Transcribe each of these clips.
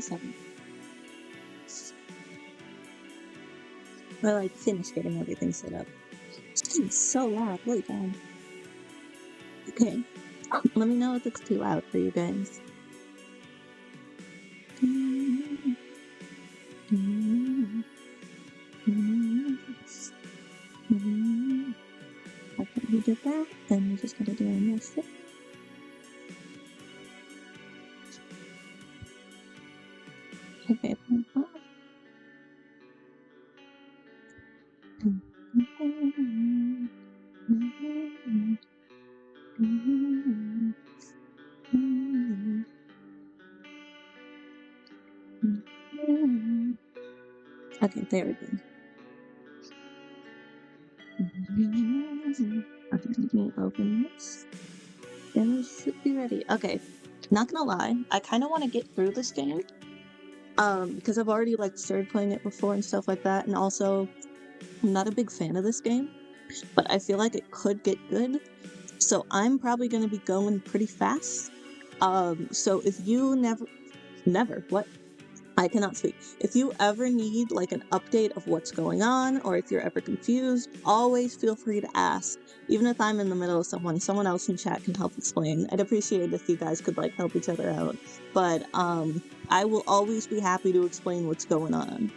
7. Well, I finished getting everything set up. It's so loud. Wait, down. Okay. Let me know if it's too loud for you guys. Okay, we did that, then we just gotta do our next step. Okay, okay, there we go. Okay, let me open this. Then we should be ready. Okay, not gonna lie, I kind of want to get through this game. Because I've already like started playing it before and stuff like that, and also I'm not a big fan of this game, but I feel like it could get good. So I'm probably gonna be going pretty fast. So if you what? I cannot speak. If you ever need like an update of what's going on, or if you're ever confused, always feel free to ask. Even if I'm in the middle of someone else in chat can help explain. I'd appreciate it if you guys could like help each other out. But I will always be happy to explain what's going on.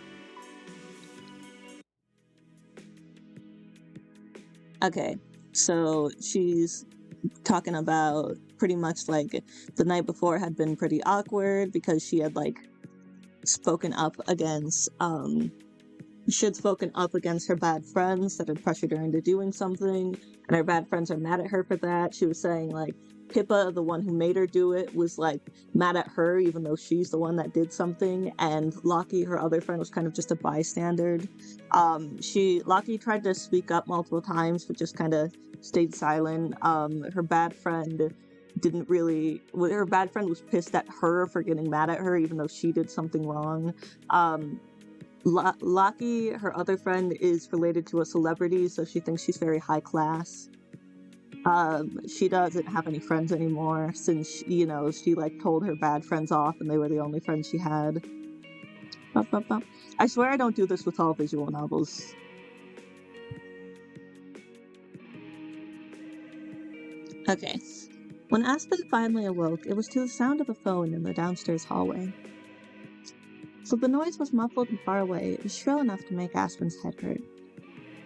Okay, so she's talking about pretty much like the night before had been pretty awkward because she had like spoken up against her bad friends that had pressured her into doing something, and her bad friends are mad at her for that. She was saying like Pippa, the one who made her do it, was like mad at her even though she's the one that did something, and Lockie, her other friend, was kind of just a bystander. Lockie tried to speak up multiple times but just kind of stayed silent. Her bad friend was pissed at her for getting mad at her even though she did something wrong. Lockie, her other friend, is related to a celebrity, so she thinks she's very high class. She doesn't have any friends anymore since, she like told her bad friends off and they were the only friends she had. I swear I don't do this with all visual novels. Okay. When Aspen finally awoke, it was to the sound of a phone in the downstairs hallway. So the noise was muffled and far away, it was shrill enough to make Aspen's head hurt.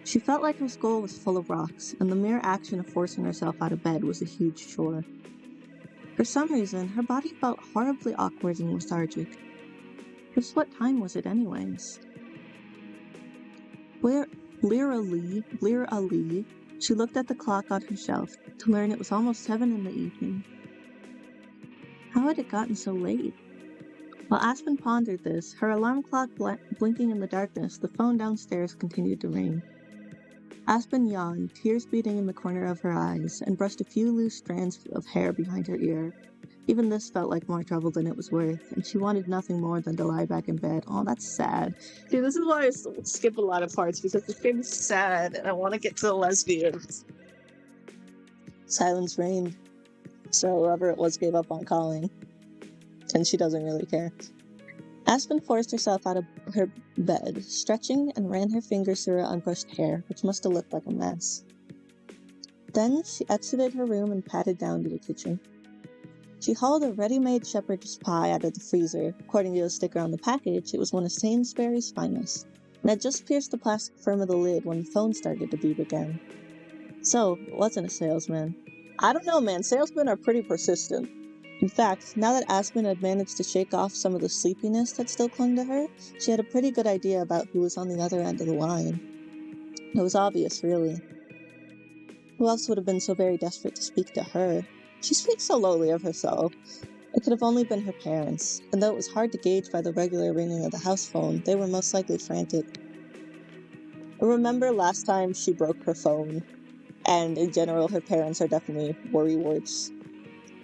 She felt like her skull was full of rocks, and the mere action of forcing herself out of bed was a huge chore. For some reason, her body felt horribly awkward and lethargic. Just what time was it anyways? Blearily, she looked at the clock on her shelf to learn it was almost 7 in the evening. How had it gotten so late? While Aspen pondered this, her alarm clock blinking in the darkness, the phone downstairs continued to ring. Aspen yawned, tears beating in the corner of her eyes, and brushed a few loose strands of hair behind her ear. Even this felt like more trouble than it was worth, and she wanted nothing more than to lie back in bed. Oh, that's sad. See, this is why I skip a lot of parts, because this game is sad, and I want to get to the lesbians. Silence reigned, so whoever it was gave up on calling, and she doesn't really care. Aspen forced herself out of her bed, stretching, and ran her fingers through her unbrushed hair, which must have looked like a mess. Then she exited her room and patted down to the kitchen. She hauled a ready-made shepherd's pie out of the freezer. According to the sticker on the package, it was one of Sainsbury's finest, and had just pierced the plastic frame of the lid when the phone started to beep again. So, it wasn't a salesman. I don't know, man. Salesmen are pretty persistent. In fact, now that Aspen had managed to shake off some of the sleepiness that still clung to her, she had a pretty good idea about who was on the other end of the line. It was obvious, really. Who else would have been so very desperate to speak to her? She speaks so lowly of herself. It could have only been her parents, and though it was hard to gauge by the regular ringing of the house phone, they were most likely frantic. I remember last time she broke her phone, and in general, her parents are definitely worrywarts.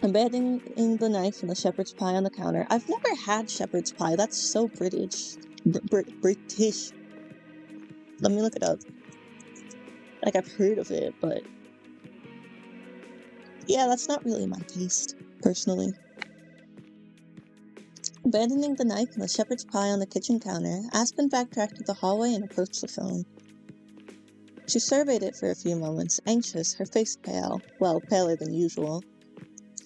Abandoning the knife and the shepherd's pie on the counter. I've never had shepherd's pie. That's so British. British. Let me look it up. Like, I've heard of it, but... yeah, that's not really my taste, personally. Abandoning the knife and the shepherd's pie on the kitchen counter, Aspen backtracked to the hallway and approached the phone. She surveyed it for a few moments, anxious, her face pale. Well, paler than usual.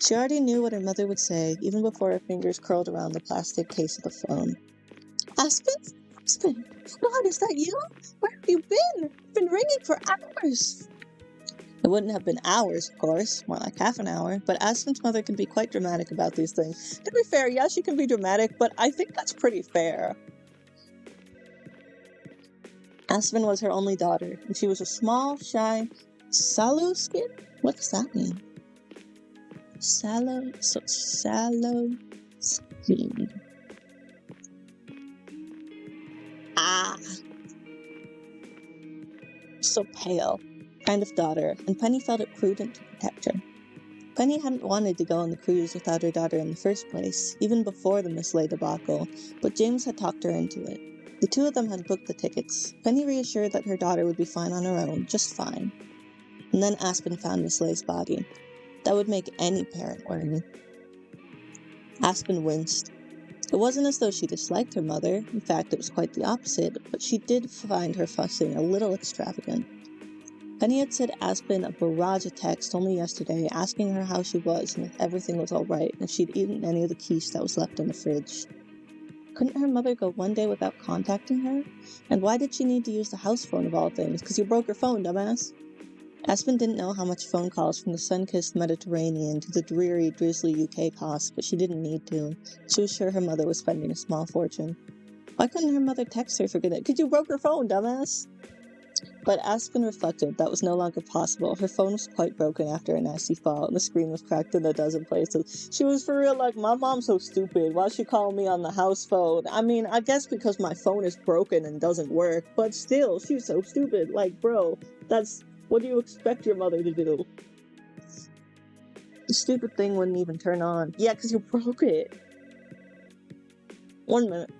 She already knew what her mother would say, even before her fingers curled around the plastic case of the phone. Aspen? Aspen! God, is that you? Where have you been? I've been ringing for hours! It wouldn't have been hours, of course, more like half an hour, but Aspen's mother can be quite dramatic about these things. To be fair, yeah, she can be dramatic, but I think that's pretty fair. Aspen was her only daughter, and she was a small, shy, sallow skin? What does that mean? Sallow skin. Ah! So pale, kind of daughter, and Penny felt it prudent to protect her. Penny hadn't wanted to go on the cruise without her daughter in the first place, even before the Miss Lay debacle, but James had talked her into it. The two of them had booked the tickets, Penny reassured that her daughter would be fine on her own, just fine. And then Aspen found Miss Lay's body. That would make any parent worry. Aspen winced. It wasn't as though she disliked her mother, in fact it was quite the opposite, but she did find her fussing a little extravagant. Penny had sent Aspen a barrage of texts only yesterday, asking her how she was and if everything was alright, and if she'd eaten any of the quiche that was left in the fridge. Couldn't her mother go one day without contacting her? And why did she need to use the house phone of all things? 'Cause you broke your phone, dumbass. Aspen didn't know how much phone calls from the sun-kissed Mediterranean to the dreary, drizzly UK cost, but she didn't need to. She was sure her mother was spending a small fortune. Why couldn't her mother text her for goodness? 'Cause you broke your phone, dumbass. But Aspen reflected that was no longer possible. Her phone was quite broken after a nasty fall, and the screen was cracked in a dozen places. She was for real like, my mom's so stupid. Why's she calling me on the house phone? I mean, I guess because my phone is broken and doesn't work, but still, she's so stupid. Like, bro, what do you expect your mother to do? The stupid thing wouldn't even turn on. Yeah, because you broke it. 1 minute.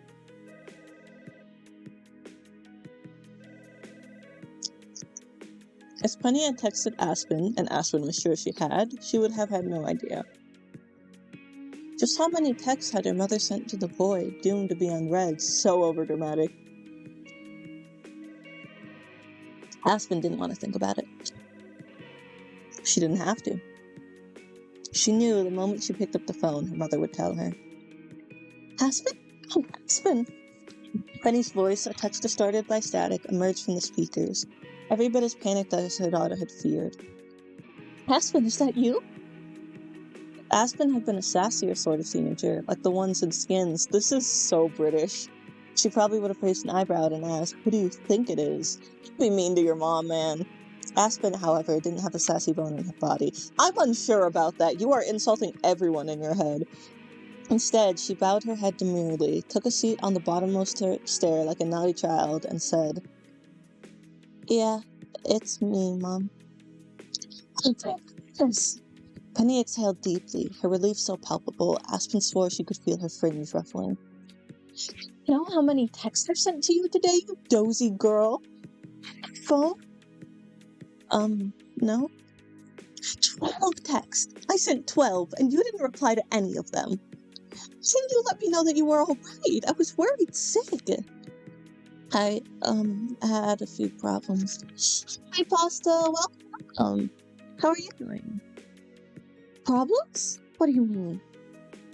If Penny had texted Aspen, and Aspen was sure she had, she would have had no idea. Just how many texts had her mother sent to the boy, doomed to be unread? So overdramatic. Aspen didn't want to think about it. She didn't have to. She knew the moment she picked up the phone, her mother would tell her. Aspen? Oh, Aspen! Penny's voice, a touch distorted by static, emerged from the speakers. Every bit as panicked as her daughter had feared. Aspen, is that you? Aspen had been a sassier sort of teenager, like the ones in Skins. This is so British. She probably would have raised an eyebrow and asked, who do you think it is? Don't be mean to your mom, man. Aspen, however, didn't have a sassy bone in her body. I'm unsure about that. You are insulting everyone in your head. Instead, she bowed her head demurely, took a seat on the bottommost stair like a naughty child, and said, Yeah, it's me, Mom. Oh, thank goodness. Penny exhaled deeply, her relief so palpable, Aspen swore she could feel her fringe ruffling. You know how many texts I've sent to you today, you dozy girl? Phone? No? 12 texts. I sent 12, and you didn't reply to any of them. Didn't you let me know that you were alright? I was worried sick. I, had a few problems. Hi, Pasta, welcome. How are you doing? Problems? What do you mean?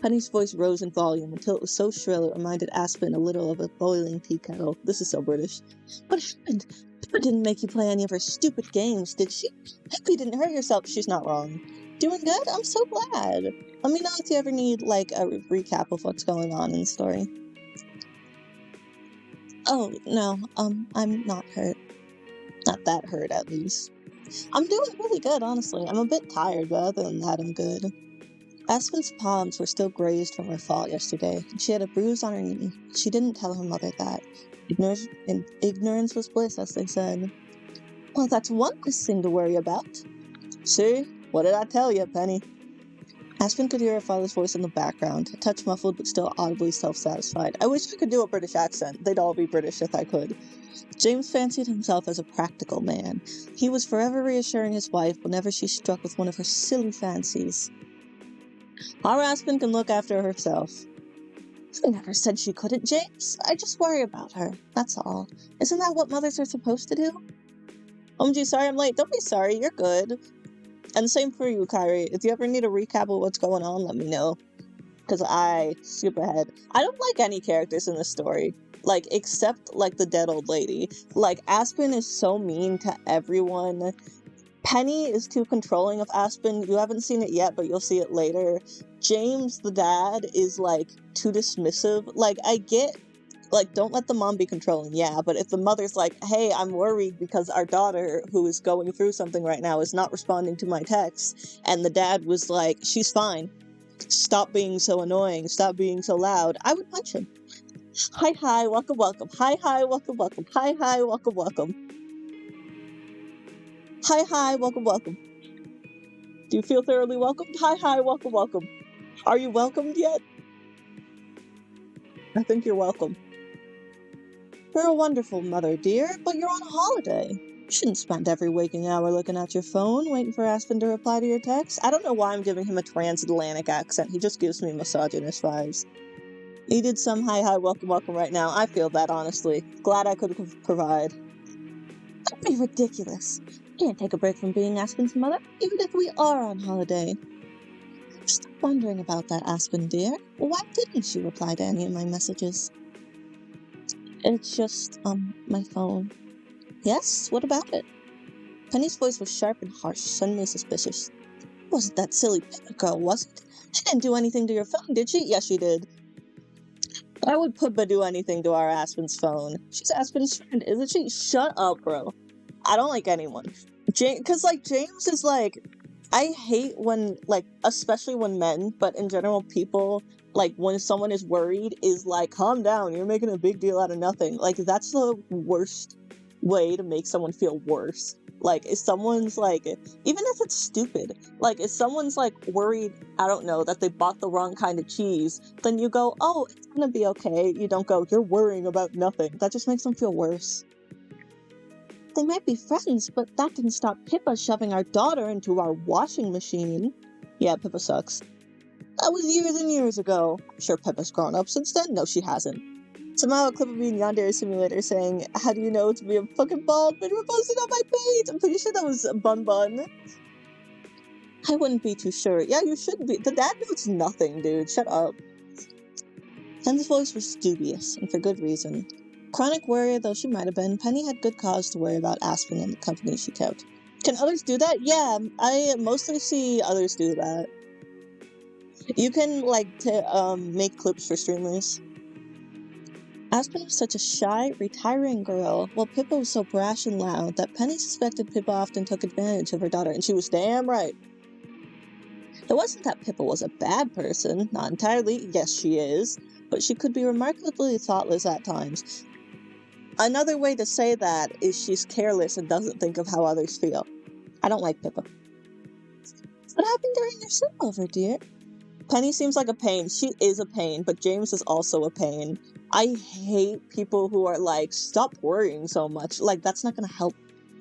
Penny's voice rose in volume until it was so shrill it reminded Aspen a little of a boiling tea kettle. This is so British. What happened? Pippa didn't make you play any of her stupid games, did she? Pippa didn't hurt herself. She's not wrong. Doing good? I'm so glad. Let me know if you ever need, like, a recap of what's going on in the story. Oh, no, I'm not hurt. Not that hurt, at least. I'm doing really good, honestly. I'm a bit tired, but other than that, I'm good. Aspen's palms were still grazed from her fall yesterday, and she had a bruise on her knee. She didn't tell her mother that. Ignorance was bliss, as they said. Well, that's one less thing to worry about. See? What did I tell you, Penny? Aspen could hear her father's voice in the background, a touch muffled but still audibly self-satisfied. I wish I could do a British accent. They'd all be British if I could. James fancied himself as a practical man. He was forever reassuring his wife whenever she struck with one of her silly fancies. Our Aspen can look after herself. I never said she couldn't, James. I just worry about her, that's all. Isn't that what mothers are supposed to do? OMG, sorry I'm late. Don't be sorry, you're good. And same for you, Kyrie. If you ever need a recap of what's going on, let me know. Because I skip ahead. I don't like any characters in this story. Like, except, like, the dead old lady. Like, Aspen is so mean to everyone. Penny is too controlling of Aspen. You haven't seen it yet, but you'll see it later. James, the dad, is, like, too dismissive. Like, I get, like, don't let the mom be controlling, yeah, but if the mother's like, hey, I'm worried because our daughter, who is going through something right now, is not responding to my texts, and the dad was like, she's fine. Stop being so annoying. Stop being so loud. I would punch him. Hi, welcome, welcome. Hi, welcome, welcome. Hi, welcome, welcome. Hi, welcome, welcome. Do you feel thoroughly welcomed? Hi, welcome, welcome. Are you welcomed yet? I think you're welcome. You're a wonderful mother, dear, but you're on a holiday. You shouldn't spend every waking hour looking at your phone, waiting for Aspen to reply to your text. I don't know why I'm giving him a transatlantic accent. He just gives me misogynist vibes. Needed some hi, welcome, welcome right now. I feel that, honestly. Glad I could provide. Don't be ridiculous. Can't take a break from being Aspen's mother, even if we are on holiday. Stop wondering about that, Aspen, dear. Why didn't you reply to any of my messages? It's just, my phone. Yes? What about it? Penny's voice was sharp and harsh, suddenly suspicious. Wasn't that silly Pippa girl, was it? She didn't do anything to your phone, did she? Yes, she did. Why would Pippa do anything to our Aspen's phone? She's Aspen's friend, isn't she? Shut up, bro. I don't like anyone. Because, like, James is, like... I hate when, like, especially when men, but in general, people, like, when someone is worried, is like, calm down, you're making a big deal out of nothing. Like, that's the worst way to make someone feel worse. Like, if someone's, like, even if it's stupid, like, if someone's, like, worried, I don't know, that they bought the wrong kind of cheese, then you go, oh, it's gonna be okay. You don't go, you're worrying about nothing. That just makes them feel worse. They might be friends, but that didn't stop Pippa shoving our daughter into our washing machine. Yeah, Pippa sucks. That was years and years ago. I'm sure Pippa's grown up since then. No, she hasn't. Somehow a clip of me in Yandere Simulator saying, how do you know to be a fucking ball? Been reposted on my page! I'm pretty sure that was Bun Bun. I wouldn't be too sure. Yeah, you shouldn't be. The dad knows nothing, dude. Shut up. Pen's voice was dubious, and for good reason. Chronic worrier though she might have been, Penny had good cause to worry about Aspen and the company she kept. Can others do that? Yeah, I mostly see others do that. You can, like, make clips for streamers. Aspen was such a shy, retiring girl, while Pippa was so brash and loud that Penny suspected Pippa often took advantage of her daughter, and she was damn right. It wasn't that Pippa was a bad person, not entirely, yes she is, but she could be remarkably thoughtless at times. Another way to say that is she's careless and doesn't think of how others feel. I don't like Pippa. What happened during your sleepover, dear? Penny seems like a pain. She is a pain, but James is also a pain. I hate people who are like, stop worrying so much. Like, that's not gonna help.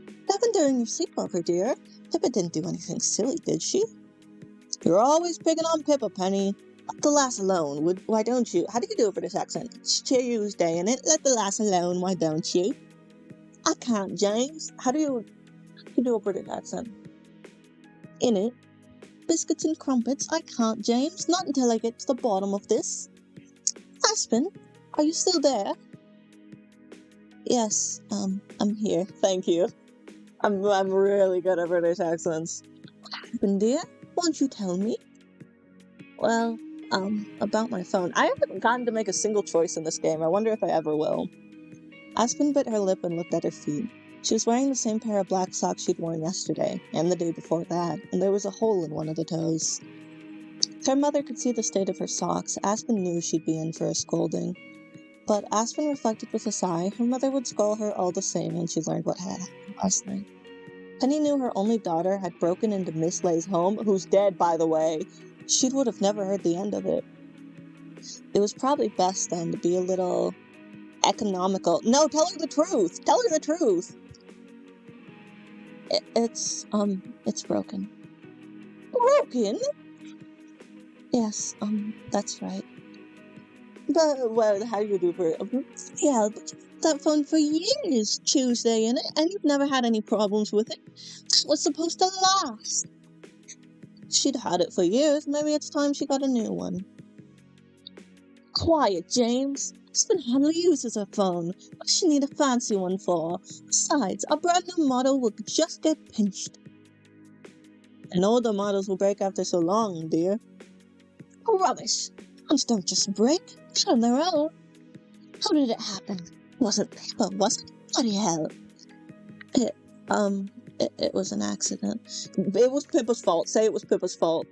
What happened during your sleepover, dear? Pippa didn't do anything silly, did she? You're always picking on Pippa, Penny. Let the lass alone, why don't you? How do you do a British accent? It's Tuesday, innit? Let the lass alone, why don't you? I can't, James. How do you do a British accent? Innit? Biscuits and crumpets? I can't, James. Not until I get to the bottom of this. Aspen, are you still there? Yes, I'm here. Thank you. I'm really good at British accents. What happened, dear? Won't you tell me? Well, about my phone. I haven't gotten to make a single choice in this game. I wonder if I ever will. Aspen bit her lip and looked at her feet. She was wearing the same pair of black socks she'd worn yesterday, and the day before that, and there was a hole in one of the toes. If her mother could see the state of her socks, Aspen knew she'd be in for a scolding. But Aspen reflected with a sigh, her mother would scold her all the same when she learned what had happened last night. Penny knew her only daughter had broken into Miss Lay's home, who's dead, by the way. She would have never heard the end of it. It was probably best, then, to be a little economical. No, tell her the truth! Tell her the truth! It's broken. Broken? Yes, that's right. But, well, how do you do for yeah, but you had that phone for years, Tuesday, in it, and you've never had any problems with it. That was supposed to last. She'd had it for years. Maybe it's time she got a new one. Quiet, James. Aspen hardly uses her phone. What does she need a fancy one for? Besides, a brand new model will just get pinched. And older models will break after so long, dear. Rubbish. Phones don't just break. They're on their own. How did it happen? Wasn't Pippa, was it? Bloody hell. It was an accident. It was Pippa's fault. Say it was Pippa's fault.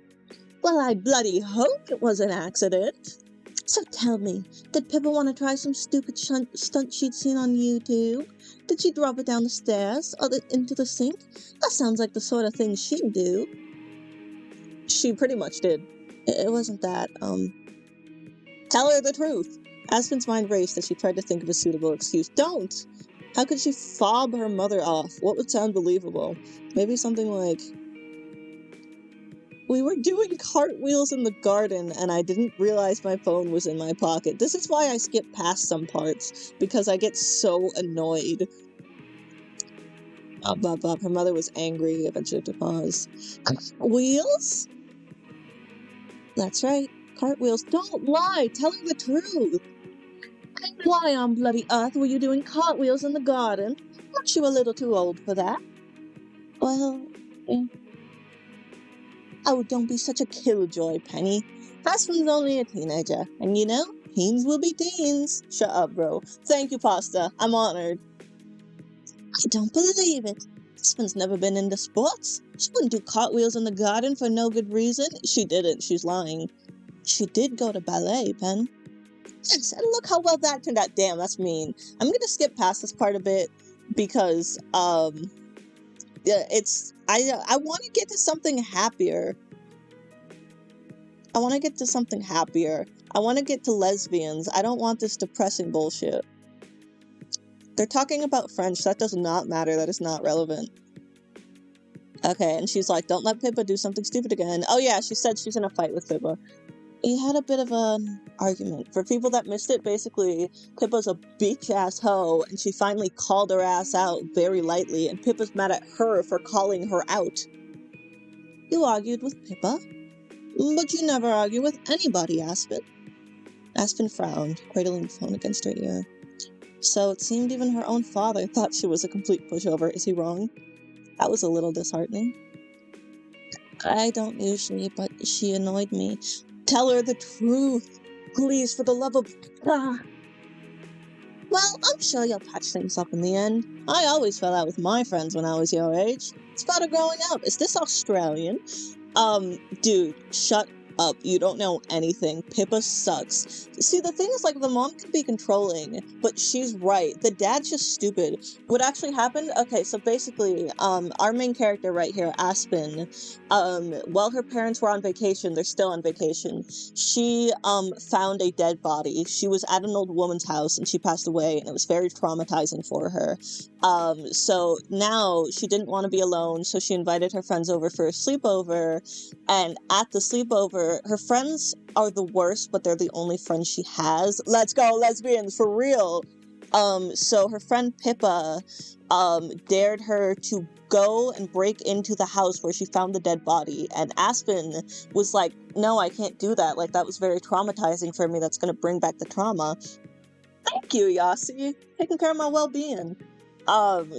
Well, I bloody hope it was an accident. So tell me, did Pippa want to try some stupid stunt she'd seen on YouTube? Did she drop it down the stairs or into the sink? That sounds like the sort of thing she'd do. She pretty much did. It wasn't that, Tell her the truth. Aspen's mind raced as she tried to think of a suitable excuse. Don't! How could she fob her mother off? What would sound believable? Maybe something like, we were doing cartwheels in the garden and I didn't realize my phone was in my pocket. This is why I skip past some parts, because I get so annoyed. Her mother was angry, eventually to pause. Wheels? That's right, cartwheels. Don't lie, tell her the truth. Why on bloody earth were you doing cartwheels in the garden? Weren't you a little too old for that? Well, oh, don't be such a killjoy, Penny. Aspen's only a teenager, and you know, teens will be teens. Shut up, bro. Thank you, Pasta. I'm honored. I don't believe it. Aspen's never been into sports. She wouldn't do cartwheels in the garden for no good reason. She didn't. She's lying. She did go to ballet, Pen. Yes, and look how well that turned out. Damn, that's mean. I'm gonna skip past this part a bit because, yeah, I want to get to something happier. I want to get to lesbians. I don't want this depressing bullshit. They're talking about French. That does not matter. That is not relevant. Okay, and she's like, don't let Pippa do something stupid again. Oh yeah, she said she's in a fight with Pippa. He had a bit of an argument. For people that missed it, basically, Pippa's a bitch-ass hoe, and she finally called her ass out very lightly, and Pippa's mad at her for calling her out. You argued with Pippa? But you never argue with anybody, Aspen. Aspen frowned, cradling the phone against her ear. So it seemed even her own father thought she was a complete pushover. Is he wrong? That was a little disheartening. I don't usually, but she annoyed me. Tell her the truth. Please, for the love of... Well, I'm sure you'll patch things up in the end. I always fell out with my friends when I was your age. It's part of growing up. Is this Australian? Dude, shut up. You don't know anything. Pippa sucks. See, the thing is, like, the mom can be controlling, but she's right. The dad's just stupid. What actually happened? Okay, so basically, our main character right here, Aspen, while her parents were on vacation, they're still on vacation, she, found a dead body. She was at an old woman's house, and she passed away, and it was very traumatizing for her. So now she didn't want to be alone, so she invited her friends over for a sleepover, and at the sleepover, her friends are the worst, but they're the only friends she has. Let's go, lesbians, for real! So her friend Pippa, dared her to go and break into the house where she found the dead body, and Aspen was like, no, I can't do that, like, that was very traumatizing for me, that's gonna bring back the trauma. Thank you, Yasi, taking care of my well-being.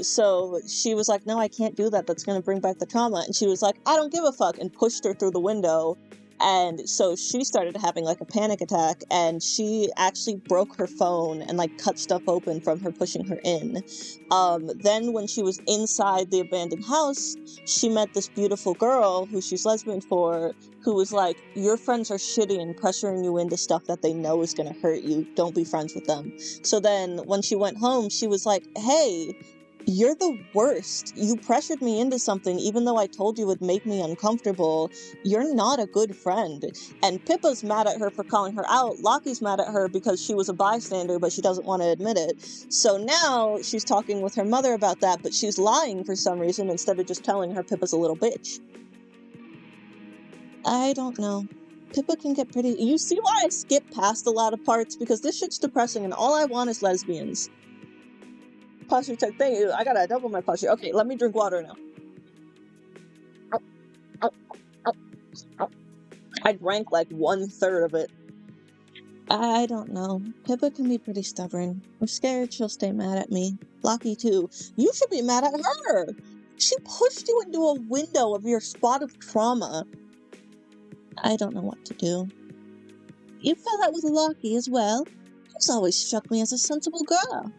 So she was like, no, I can't do that, that's gonna bring back the trauma, and she was like, I don't give a fuck, and pushed her through the window, and so she started having, like, a panic attack, and she actually broke her phone and, like, cut stuff open from her pushing her in. Then when she was inside the abandoned house, she met this beautiful girl, who she's lesbian for, who was like, your friends are shitty and pressuring you into stuff that they know is gonna hurt you, don't be friends with them. So then, when she went home, she was like, hey, you're the worst. You pressured me into something even though I told you it would make me uncomfortable. You're not a good friend. And Pippa's mad at her for calling her out. Lockie's mad at her because she was a bystander, but she doesn't want to admit it. So now she's talking with her mother about that, but she's lying for some reason instead of just telling her Pippa's a little bitch. I don't know. Pippa can get pretty... You see why I skip past a lot of parts? Because this shit's depressing and all I want is lesbians. Posture check, thank you. I gotta double my posture. Okay, let me drink water now. I drank like 1/3 of it. I don't know. Pippa can be pretty stubborn. I'm scared she'll stay mad at me. Lockie too. You should be mad at her! She pushed you into a window of your spot of trauma. I don't know what to do. You fell out with Lockie as well. She's always struck me as a sensible girl.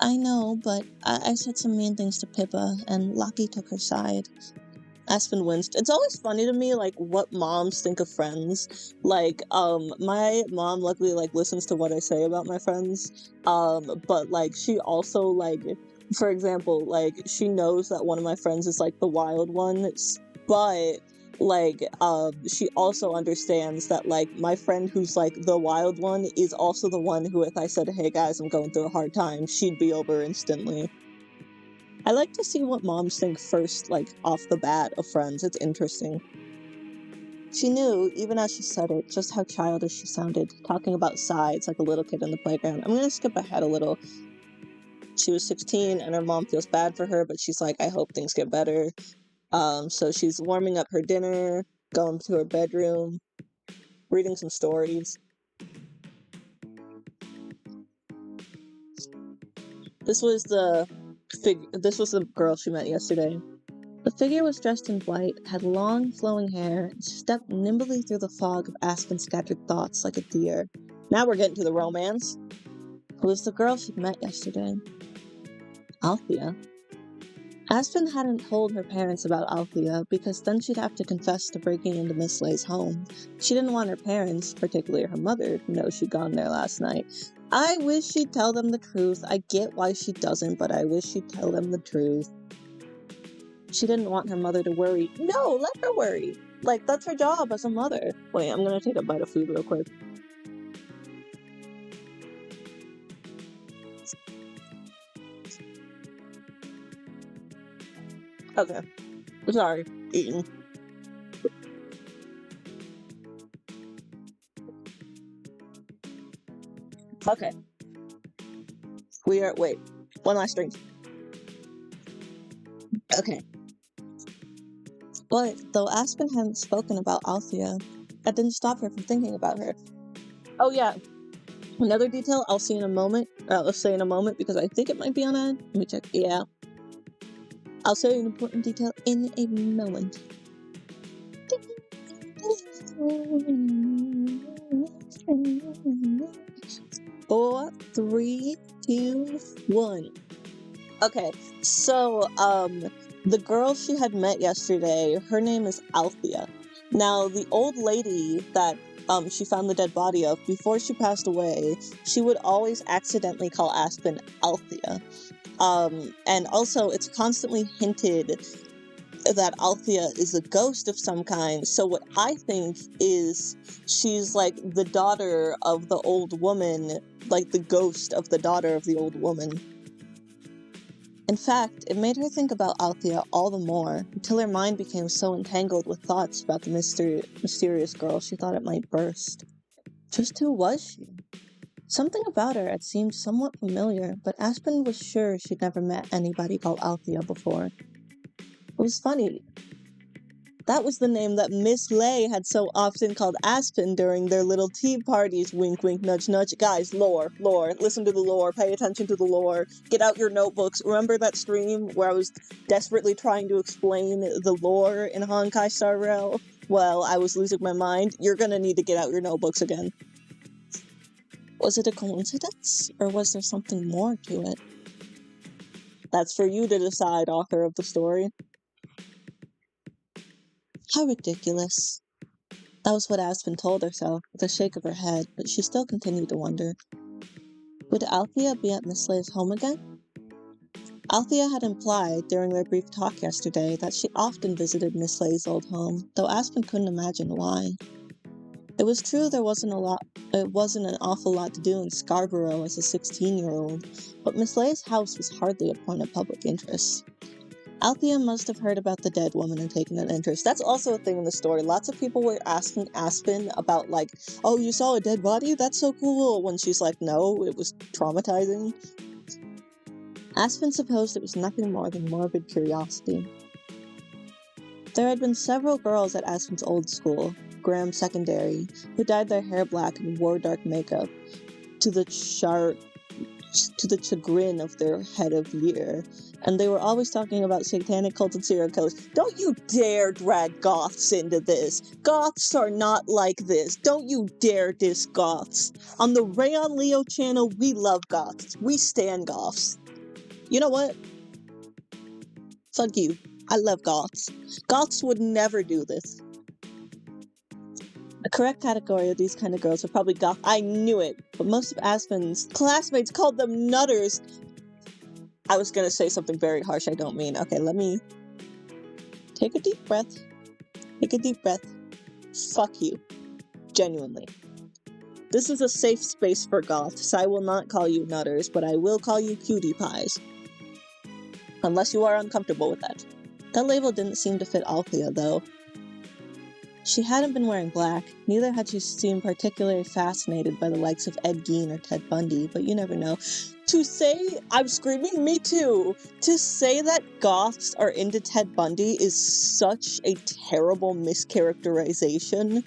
I know, but I said some mean things to Pippa, and Lockie took her side. Aspen winced. It's always funny to me, like, what moms think of friends. Like, my mom luckily, like, listens to what I say about my friends. But, like, she also, like, for example, like, she knows that one of my friends is, like, the wild one, but... like, she also understands that, like, my friend who's, like, the wild one is also the one who, if I said, hey guys, I'm going through a hard time, she'd be over instantly. I like to see what moms think first, like, off the bat of friends. It's interesting. She knew, even as she said it, just how childish she sounded, talking about sides like a little kid in the playground. I'm gonna skip ahead a little. She was 16, and her mom feels bad for her, but she's like, I hope things get better. So she's warming up her dinner, going to her bedroom, reading some stories. This was the girl she met yesterday. The figure was dressed in white, had long, flowing hair, and stepped nimbly through the fog of Aspen's scattered thoughts like a deer. Now we're getting to the romance. It was the girl she'd met yesterday. Althea. Aspen hadn't told her parents about Althea because then she'd have to confess to breaking into Miss Lay's home. She didn't want her parents, particularly her mother, to know she'd gone there last night. I wish she'd tell them the truth. I get why she doesn't, but I wish she'd tell them the truth. She didn't want her mother to worry. No, let her worry. Like, that's her job as a mother. Wait, I'm gonna take a bite of food real quick. Okay. Sorry. Eating. Okay. Wait. One last drink. Okay. But, though Aspen hadn't spoken about Althea, that didn't stop her from thinking about her. Oh yeah. Another detail I'll say in a moment because I think it might be on ad. Let me check. Yeah. I'll say an important detail in a moment. 4, 3, 2, 1. Okay, so, the girl she had met yesterday, her name is Althea. Now, the old lady that she found the dead body of, before she passed away, she would always accidentally call Aspen Althea. And also, it's constantly hinted that Althea is a ghost of some kind, so what I think is she's like the daughter of the old woman, like the ghost of the daughter of the old woman. In fact, it made her think about Althea all the more, until her mind became so entangled with thoughts about the mysterious girl she thought it might burst. Just who was she? Something about her had seemed somewhat familiar, but Aspen was sure she'd never met anybody called Althea before. It was funny. That was the name that Miss Lay had so often called Aspen during their little tea parties. Wink, wink, nudge, nudge. Guys, lore. Listen to the lore. Pay attention to the lore. Get out your notebooks. Remember that stream where I was desperately trying to explain the lore in Honkai Star Rail? Well, I was losing my mind. You're gonna need to get out your notebooks again. Was it a coincidence, or was there something more to it? That's for you to decide, author of the story. How ridiculous. That was what Aspen told herself, with a shake of her head, but she still continued to wonder. Would Althea be at Miss Lay's home again? Althea had implied, during their brief talk yesterday, that she often visited Miss Lay's old home, though Aspen couldn't imagine why. It was true there wasn't an awful lot to do in Scarborough as a 16-year-old, but Miss Lay's house was hardly a point of public interest. Althea must have heard about the dead woman and taken an interest. That's also a thing in the story. Lots of people were asking Aspen about, like, oh, you saw a dead body? That's so cool. When she's like, no, it was traumatizing. Aspen supposed it was nothing more than morbid curiosity. There had been several girls at Aspen's old school, Graham Secondary, who dyed their hair black and wore dark makeup, to the chagrin of their head of year, and they were always talking about satanic cults and serial killers. Don't you dare drag goths into this. Goths are not like this. Don't you dare diss goths. On the Rayon Leo channel, we love goths. We stan goths. You know what? Fuck you. I love goths. Goths would never do this. The correct category of these kind of girls are probably goth. I knew it, but most of Aspen's classmates called them nutters. I was gonna say something very harsh I don't mean. Okay, let me take a deep breath. Take a deep breath. Fuck you. Genuinely. This is a safe space for goths. I will not call you nutters, but I will call you cutie pies. Unless you are uncomfortable with that. That label didn't seem to fit Althea, though. She hadn't been wearing black, neither had she seemed particularly fascinated by the likes of Ed Gein or Ted Bundy, but you never know. To say, I'm screaming, me too! To say that goths are into Ted Bundy is such a terrible mischaracterization.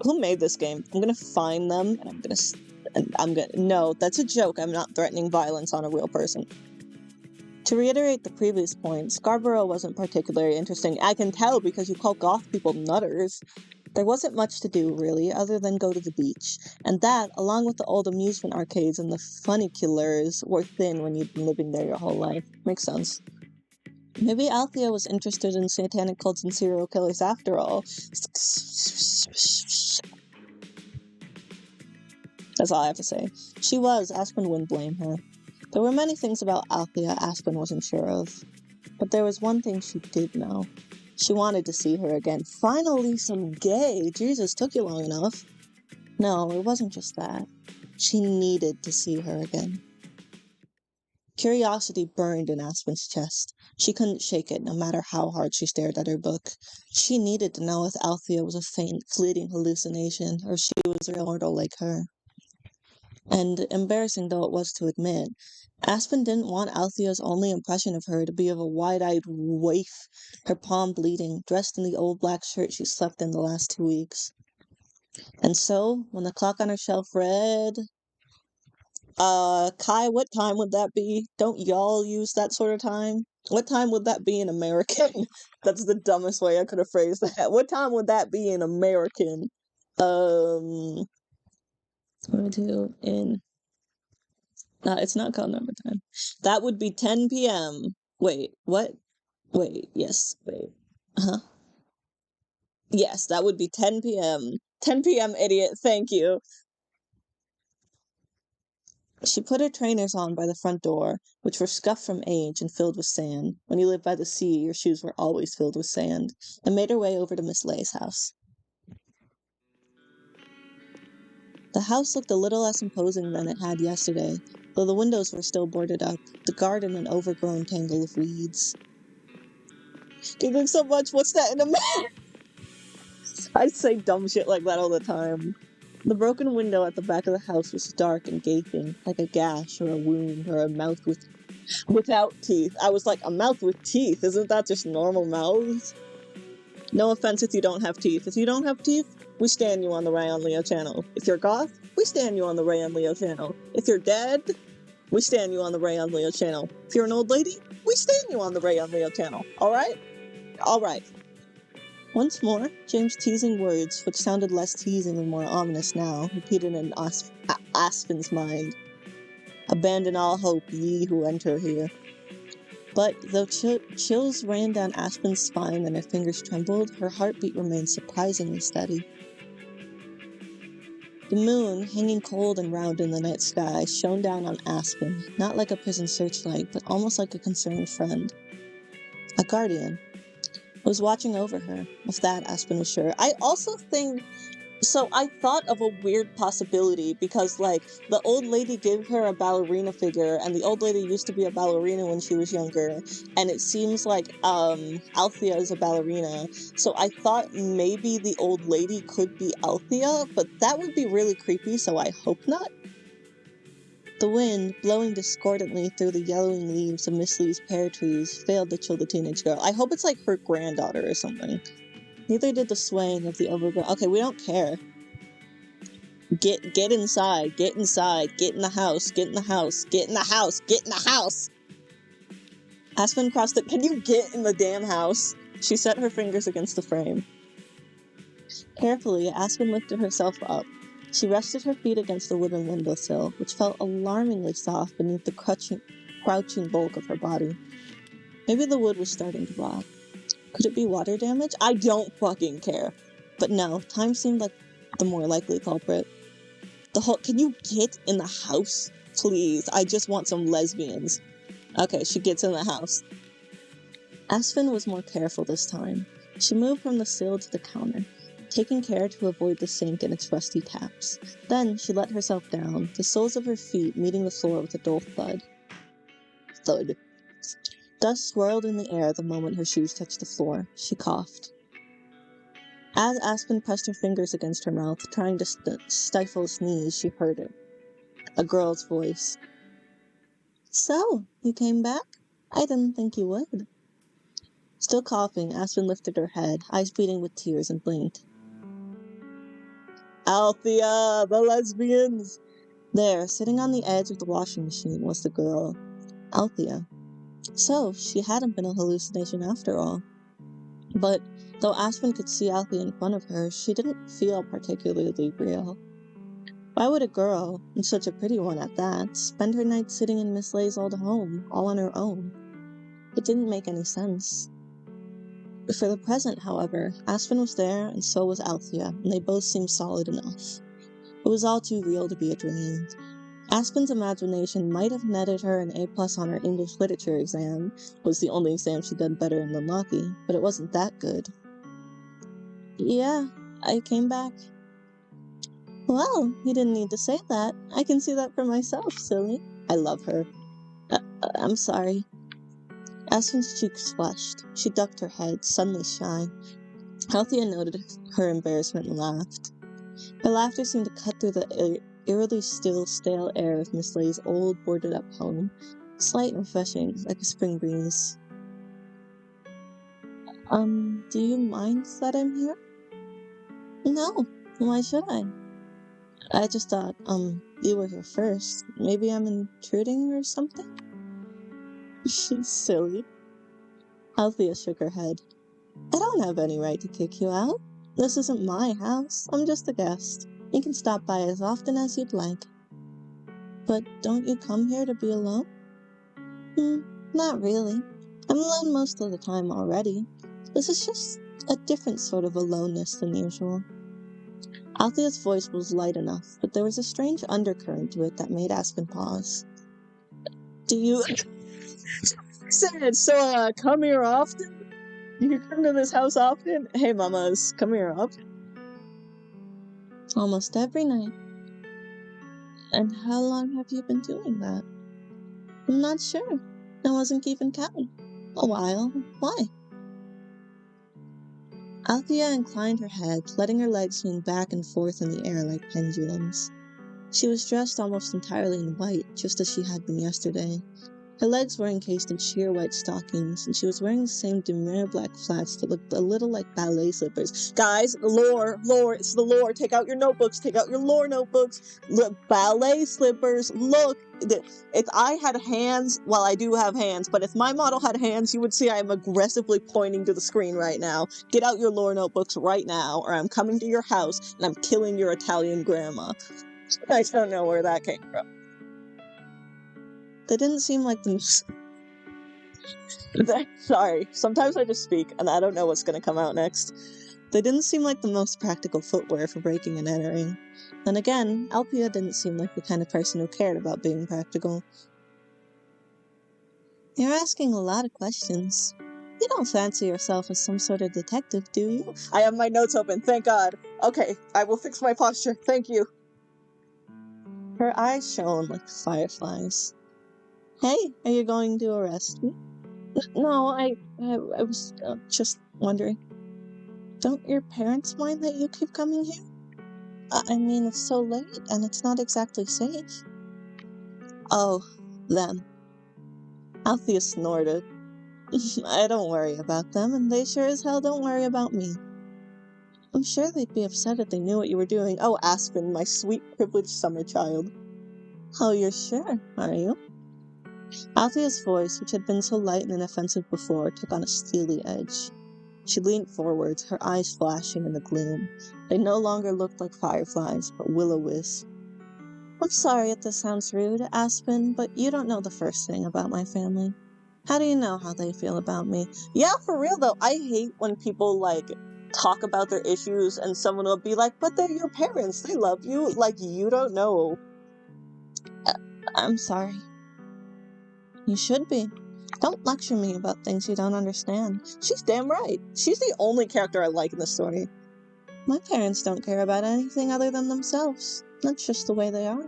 Who made this game? I'm gonna find them, and I'm gonna, no, that's a joke, I'm not threatening violence on a real person. To reiterate the previous point, Scarborough wasn't particularly interesting. I can tell because you call goth people nutters. There wasn't much to do, really, other than go to the beach. And that, along with the old amusement arcades and the funiculars, were thin when you'd been living there your whole life. Makes sense. Maybe Althea was interested in satanic cults and serial killers after all. That's all I have to say. She was, Aspen wouldn't blame her. There were many things about Althea Aspen wasn't sure of, but there was one thing she did know. She wanted to see her again. Finally, some gay! Jesus, took you long enough. No, it wasn't just that. She needed to see her again. Curiosity burned in Aspen's chest. She couldn't shake it, no matter how hard she stared at her book. She needed to know if Althea was a faint, fleeting hallucination, or she was immortal like her. And, embarrassing though it was to admit, Aspen didn't want Althea's only impression of her to be of a wide-eyed waif, her palm bleeding, dressed in the old black shirt she slept in the last 2 weeks. And so, when the clock on her shelf read... Kai, what time would that be? Don't y'all use that sort of time? What time would that be in American? That's the dumbest way I could have phrased that. What time would that be in American? It's not called number time. That would be 10 p.m. Wait, what? Wait, yes, wait. Huh? Yes, that would be 10 p.m. 10 p.m., idiot, thank you. She put her trainers on by the front door, which were scuffed from age and filled with sand. When you lived by the sea, your shoes were always filled with sand, and made her way over to Miss Lay's house. The house looked a little less imposing than it had yesterday, though the windows were still boarded up, the garden an overgrown tangle of weeds. Giggling so much, what's that in a minute? I say dumb shit like that all the time. The broken window at the back of the house was dark and gaping, like a gash or a wound or a mouth without teeth. I was like, a mouth with teeth? Isn't that just normal mouths? No offense if you don't have teeth. If you don't have teeth, we stand you on the Rayon Leo channel. If you're goth, we stand you on the Rayon Leo channel. If you're dead, we stand you on the Rayon Leo channel. If you're an old lady, we stand you on the Rayon Leo channel. Alright? Alright. Once more, James' teasing words, which sounded less teasing and more ominous now, repeated in Aspen's mind. Abandon all hope, ye who enter here. But though chills ran down Aspen's spine and her fingers trembled, her heartbeat remained surprisingly steady. The moon, hanging cold and round in the night sky, shone down on Aspen, not like a prison searchlight, but almost like a concerned friend. A guardian. Was watching over her. Of that, Aspen was sure. I also think So I thought of a weird possibility because, like, the old lady gave her a ballerina figure, and the old lady used to be a ballerina when she was younger, and it seems like Althea is a ballerina. So I thought maybe the old lady could be Althea, but that would be really creepy, so I hope not. The wind, blowing discordantly through the yellowing leaves of Miss Lee's pear trees, failed to chill the teenage girl. I hope it's like her granddaughter or something. Neither did the swaying of the overgrown. Okay, we don't care. Get inside, get inside, get in the house, get in the house, get in the house, get in the house! Aspen crossed it. Can you get in the damn house? She set her fingers against the frame. Carefully, Aspen lifted herself up. She rested her feet against the wooden windowsill, which felt alarmingly soft beneath the crouching bulk of her body. Maybe the wood was starting to rot. Could it be water damage? I don't fucking care. But no, time seemed like the more likely culprit. Can you get in the house? Please, I just want some lesbians. Okay, she gets in the house. Aspen was more careful this time. She moved from the sill to the counter, taking care to avoid the sink and its rusty taps. Then she let herself down, the soles of her feet meeting the floor with a dull thud. Thud. Dust swirled in the air the moment her shoes touched the floor. She coughed. As Aspen pressed her fingers against her mouth, trying to stifle a sneeze, she heard it. A girl's voice. So, you came back? I didn't think you would. Still coughing, Aspen lifted her head, eyes beating with tears, and blinked. Althea, the lesbians! There, sitting on the edge of the washing machine, was the girl. Althea. So, she hadn't been a hallucination after all. But, though Aspen could see Althea in front of her, she didn't feel particularly real. Why would a girl, and such a pretty one at that, spend her night sitting in Miss Lay's old home, all on her own? It didn't make any sense. For the present, however, Aspen was there, and so was Althea, and they both seemed solid enough. It was all too real to be a dream. Aspen's imagination might have netted her an A+ on her English literature exam, was the only exam she did better in than lucky, but it wasn't that good. Yeah, I came back. Well, you didn't need to say that. I can see that for myself, silly. I love her. I'm sorry. Aspen's cheeks flushed. She ducked her head, suddenly shy. Althea noted her embarrassment and laughed. Her laughter seemed to cut through the eerily still, stale air of Miss Lay's old, boarded-up home, slight and refreshing, like a spring breeze. Do you mind that I'm here? No, why should I? I just thought, you were here first. Maybe I'm intruding or something? She's silly. Althea shook her head. I don't have any right to kick you out. This isn't my house. I'm just a guest. You can stop by as often as you'd like. But don't you come here to be alone? Not really. I'm alone most of the time already. This is just a different sort of aloneness than usual. Althea's voice was light enough, but there was a strange undercurrent to it that made Aspen pause. Do you... So, come here often? You come to this house often? Hey, mamas, come here often? Almost every night. And how long have you been doing that? I'm not sure. I wasn't keeping count. A while. Why? Althea inclined her head, letting her legs swing back and forth in the air like pendulums. She was dressed almost entirely in white, just as she had been yesterday. Her legs were encased in sheer white stockings, and she was wearing the same demure black flats that looked a little like ballet slippers. Guys, lore, it's the lore. Take out your notebooks, take out your lore notebooks. Look, ballet slippers, look. If I had hands, well, I do have hands, but if my model had hands, you would see I am aggressively pointing to the screen right now. Get out your lore notebooks right now, or I'm coming to your house, and I'm killing your Italian grandma. I don't know where that came from. They didn't seem like them. Sorry, sometimes I just speak and I don't know what's gonna come out next. They didn't seem like the most practical footwear for breaking and entering. Then again, Althea didn't seem like the kind of person who cared about being practical. You're asking a lot of questions. You don't fancy yourself as some sort of detective, do you? I have my notes open, thank God. Okay, I will fix my posture, thank you. Her eyes shone like fireflies. Hey, are you going to arrest me? No, I was just wondering. Don't your parents mind that you keep coming here? I mean, it's so late, and it's not exactly safe. Oh, them. Althea snorted. I don't worry about them, and they sure as hell don't worry about me. I'm sure they'd be upset if they knew what you were doing. Oh, Aspen, my sweet, privileged summer child. Oh, you're sure, are you? Althea's voice, which had been so light and inoffensive before, took on a steely edge. She leaned forwards, her eyes flashing in the gloom. They no longer looked like fireflies, but will-o'-wisps. I'm sorry if this sounds rude, Aspen, but you don't know the first thing about my family. How do you know how they feel about me? Yeah, for real though, I hate when people, talk about their issues and someone will be like, but they're your parents, they love you, like, you don't know. I'm sorry. You should be. Don't lecture me about things you don't understand. She's damn right. She's the only character I like in the story. My parents don't care about anything other than themselves. That's just the way they are.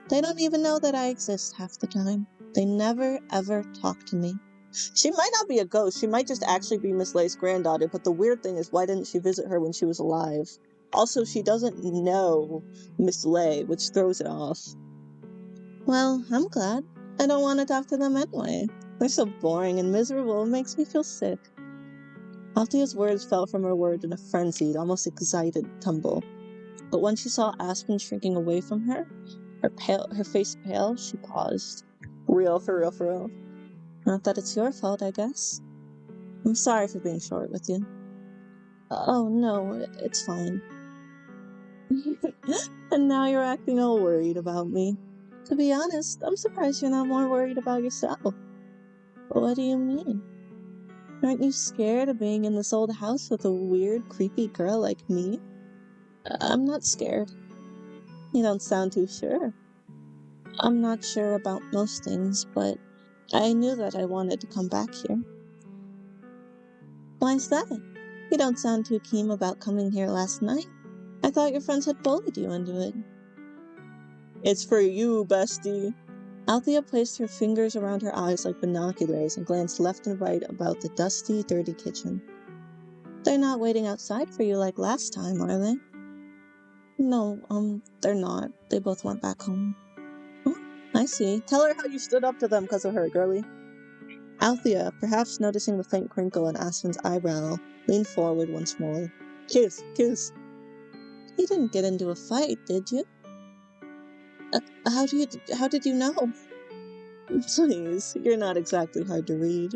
They don't even know that I exist half the time. They never, ever talk to me. She might not be a ghost. She might just actually be Miss Leigh's granddaughter, but the weird thing is, why didn't she visit her when she was alive? Also, she doesn't know Miss Leigh, which throws it off. Well, I'm glad. I don't want to talk to them anyway. They're so boring and miserable, it makes me feel sick. Althea's words fell from her word in a frenzied, almost excited tumble. But when she saw Aspen shrinking away from her, her face pale, she paused. For real. Not that it's your fault, I guess. I'm sorry for being short with you. Oh, no, it's fine. And now you're acting all worried about me. To be honest, I'm surprised you're not more worried about yourself. What do you mean? Aren't you scared of being in this old house with a weird, creepy girl like me? I'm not scared. You don't sound too sure. I'm not sure about most things, but I knew that I wanted to come back here. Why's that? You don't sound too keen about coming here last night. I thought your friends had bullied you into it. It's for you, bestie. Althea placed her fingers around her eyes like binoculars and glanced left and right about the dusty, dirty kitchen. They're not waiting outside for you like last time, are they? No, they're not. They both went back home. Oh, I see. Tell her how you stood up to them because of her, girlie. Althea, perhaps noticing the faint crinkle in Aspen's eyebrow, leaned forward once more. Kiss. You didn't get into a fight, did you? How did you know? Please, you're not exactly hard to read.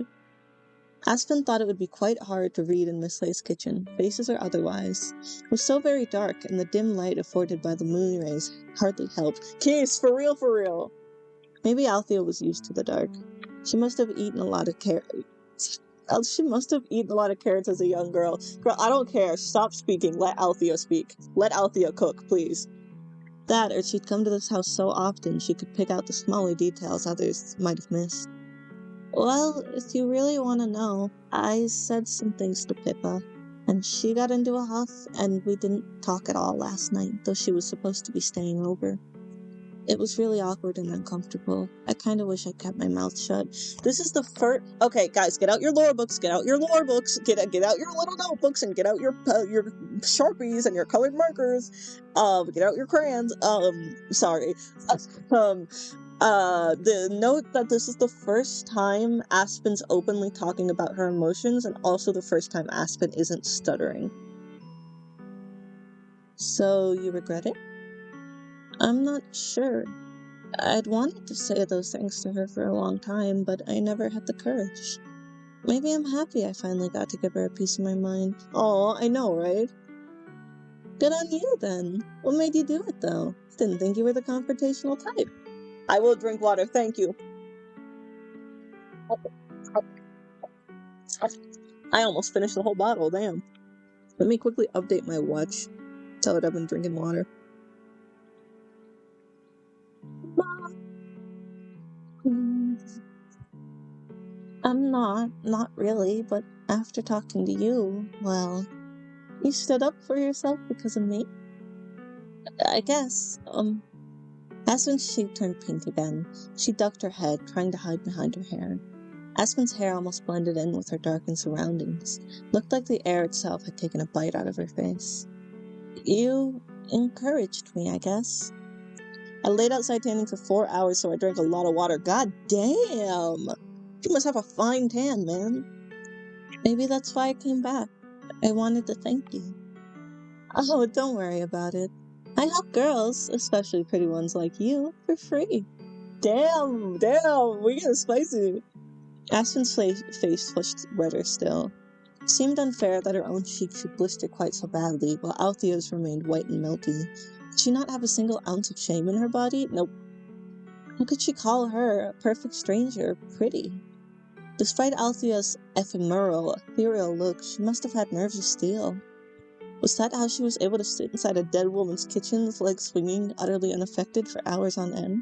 Aspen thought it would be quite hard to read in Miss Leigh's kitchen, faces or otherwise. It was so very dark, and the dim light afforded by the moon rays hardly helped. Keys, for real. Maybe Althea was used to the dark. She must have eaten a lot of carrots. She must have eaten a lot of carrots as a young girl. Girl, I don't care. Stop speaking. Let Althea speak. Let Althea cook, please. That, or she'd come to this house so often she could pick out the smaller details others might have missed. Well, if you really want to know, I said some things to Pippa, and she got into a huff, and we didn't talk at all last night, though she was supposed to be staying over. It was really awkward and uncomfortable. I kind of wish I kept my mouth shut. This is the first... Okay, guys, get out your lore books, get out your little notebooks, and get out your Sharpies and your colored markers. Get out your crayons. Sorry. The note that this is the first time Aspen's openly talking about her emotions, and also the first time Aspen isn't stuttering. So, you regret it? I'm not sure. I'd wanted to say those things to her for a long time, but I never had the courage. Maybe I'm happy I finally got to give her a piece of my mind. Oh, I know, right? Good on you, then. What made you do it, though? Didn't think you were the confrontational type. I will drink water, thank you. I almost finished the whole bottle, damn. Let me quickly update my watch. Tell it I've been drinking water. I'm not really, but after talking to you, well, you stood up for yourself because of me? I guess, Aspen's cheek turned pink again. She ducked her head, trying to hide behind her hair. Aspen's hair almost blended in with her darkened surroundings. Looked like the air itself had taken a bite out of her face. You encouraged me, I guess. I laid outside tanning for 4 hours, so I drank a lot of water. God damn! You must have a fine tan, man. Maybe that's why I came back. I wanted to thank you. Oh, don't worry about it. I help girls, especially pretty ones like you, for free. Damn, we get spicy. Aspen's face flushed redder still. It seemed unfair that her own cheek should blister quite so badly, while Althea's remained white and milky. Did she not have a single ounce of shame in her body? Nope. How could she call her, a perfect stranger, pretty? Despite Althea's ephemeral, ethereal look, she must have had nerves of steel. Was that how she was able to sit inside a dead woman's kitchen with legs swinging, utterly unaffected for hours on end?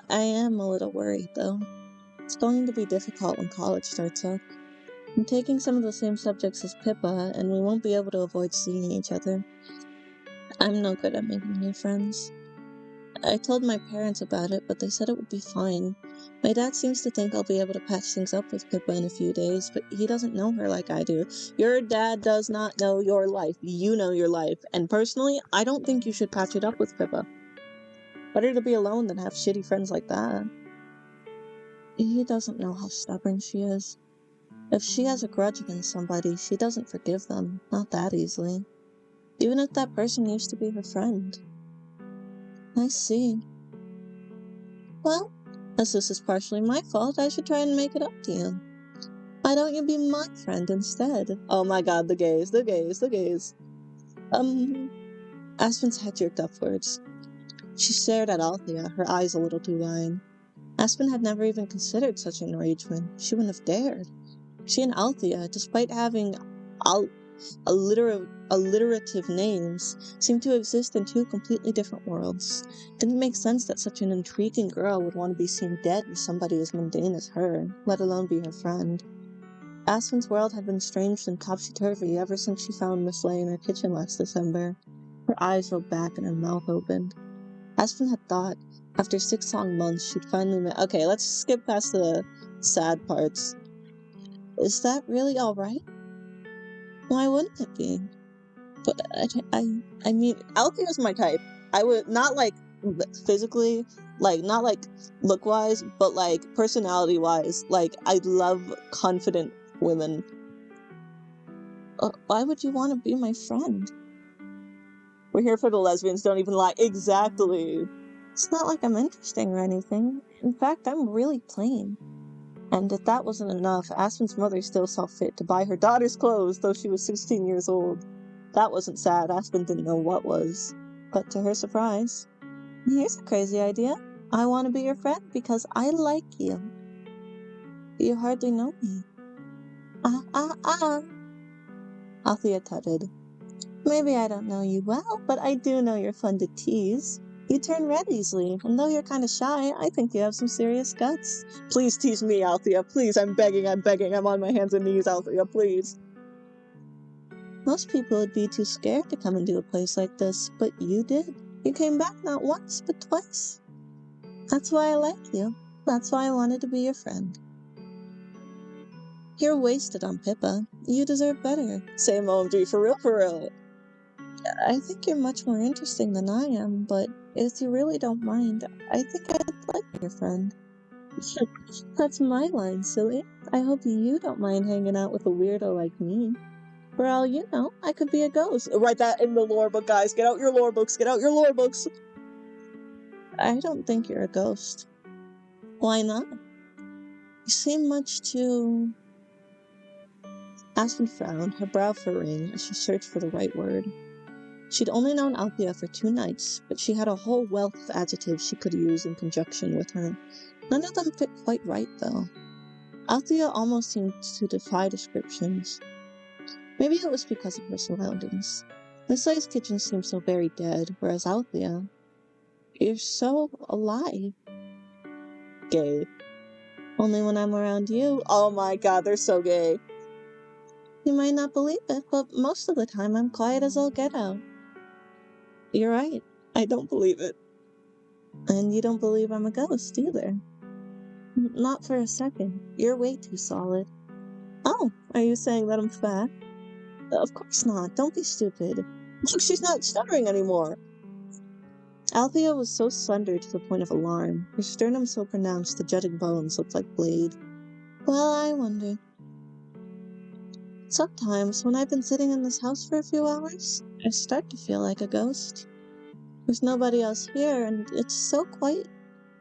I am a little worried, though. It's going to be difficult when college starts up. I'm taking some of the same subjects as Pippa, and we won't be able to avoid seeing each other. I'm no good at making new friends. I told my parents about it, but they said it would be fine. My dad seems to think I'll be able to patch things up with Pippa in a few days, but he doesn't know her like I do. Your dad does not know your life. You know your life. And personally, I don't think you should patch it up with Pippa. Better to be alone than have shitty friends like that. He doesn't know how stubborn she is. If she has a grudge against somebody, she doesn't forgive them. Not that easily. Even if that person used to be her friend. I see. Well, as this is partially my fault, I should try and make it up to you. Why don't you be my friend instead? Oh my god, the gays. Aspen's head jerked upwards. She stared at Althea, her eyes a little too wide. Aspen had never even considered such an arrangement. She wouldn't have dared. She and Althea, despite having alliterative names, seemed to exist in two completely different worlds. It didn't make sense that such an intriguing girl would want to be seen dead with somebody as mundane as her, let alone be her friend. Aspen's world had been strange and topsy-turvy ever since she found Miss Lay in her kitchen last December. Her eyes rolled back and her mouth opened. Aspen had thought, after 6 long months, she'd finally met— Okay, let's skip past the sad parts. Is that really alright? Why wouldn't it be? But I mean, Althea's my type. I would not like physically, like not like look-wise, but like personality-wise. Like I love confident women. Why would you want to be my friend? We're here for the lesbians. Don't even lie. Exactly. It's not like I'm interesting or anything. In fact, I'm really plain. And if that wasn't enough, Aspen's mother still saw fit to buy her daughter's clothes, though she was 16 years old. That wasn't sad. Aspen didn't know what was. But to her surprise, here's a crazy idea. I want to be your friend because I like you. You hardly know me. Althea tutted. Maybe I don't know you well, but I do know you're fun to tease. You turn red easily, and though you're kind of shy, I think you have some serious guts. Please tease me, Althea. Please, I'm begging. I'm on my hands and knees, Althea, please. Most people would be too scared to come into a place like this, but you did. You came back not once, but twice. That's why I like you. That's why I wanted to be your friend. You're wasted on Pippa. You deserve better. Same OMG, for real. I think you're much more interesting than I am, but if you really don't mind, I think I'd like your friend. That's my line, silly. I hope you don't mind hanging out with a weirdo like me. For all you know, I could be a ghost. Write that in the lore book, guys. Get out your lore books. I don't think you're a ghost. Why not? You seem much too... Aspen frowned, her brow furrowing as she searched for the right word. She'd only known Althea for 2 nights, but she had a whole wealth of adjectives she could use in conjunction with her. None of them fit quite right, though. Althea almost seemed to defy descriptions. Maybe it was because of her surroundings. Miss Lay's kitchen seemed so very dead, whereas Althea... You're so alive. Gay. Only when I'm around you. Oh my god, they're so gay. You might not believe it, but most of the time I'm quiet as all get out. You're right. I don't believe it. And you don't believe I'm a ghost either. Not for a second. You're way too solid. Oh, are you saying that I'm fat? Of course not. Don't be stupid. Look, she's not stuttering anymore. Althea was so slender to the point of alarm, her sternum so pronounced the jutting bones looked like blade. Well, I wonder. Sometimes, when I've been sitting in this house for a few hours, I start to feel like a ghost. There's nobody else here, and it's so quiet.